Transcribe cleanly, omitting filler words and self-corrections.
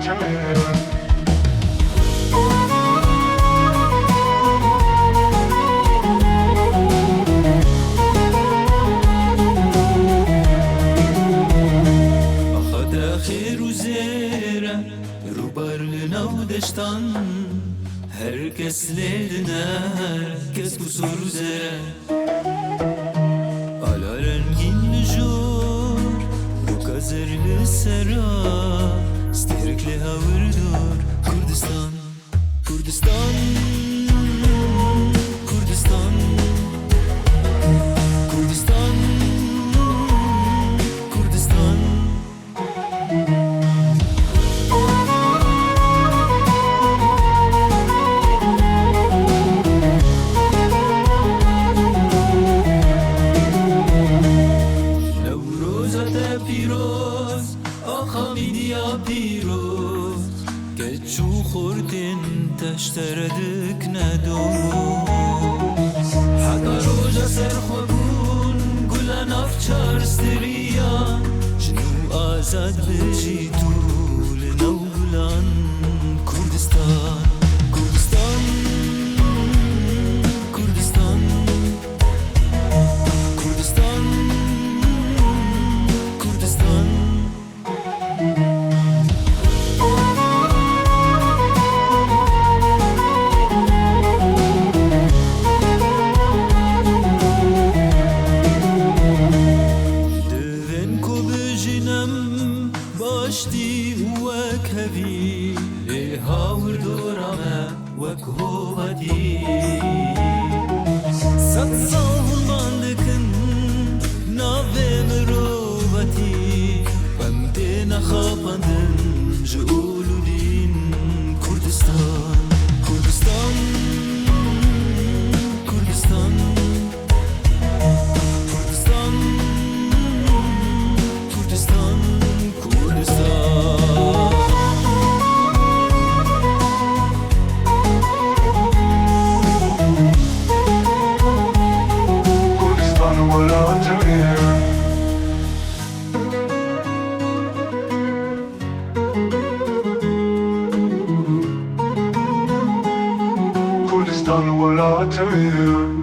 تغير. أخذ آخر وزيرة روبر لنا ودشتان herkes ledine herkes bu soru zere ala rengin nujur bu kazerli sera sterikli havurdur Kurdistan Kurdistan Kurdistan Kurdistan Kurdistan پیروز آخا میدیا پیروز که چو خوردین تشتردک ندوز حقا روژا سر خوبون گلن افچار ستریا جنو آزاد بجی طول نو گلن کردستان کردستان کردستان کردستان باشتی وک هوی ای هاور دورامه وک هوادی صد سال ماندکن ناوه مروبتی بمده نخابندن جولودین کردستان کردستان کردستان کردستان کردستان كردستان ولا تغير. كردستان ولا تغير.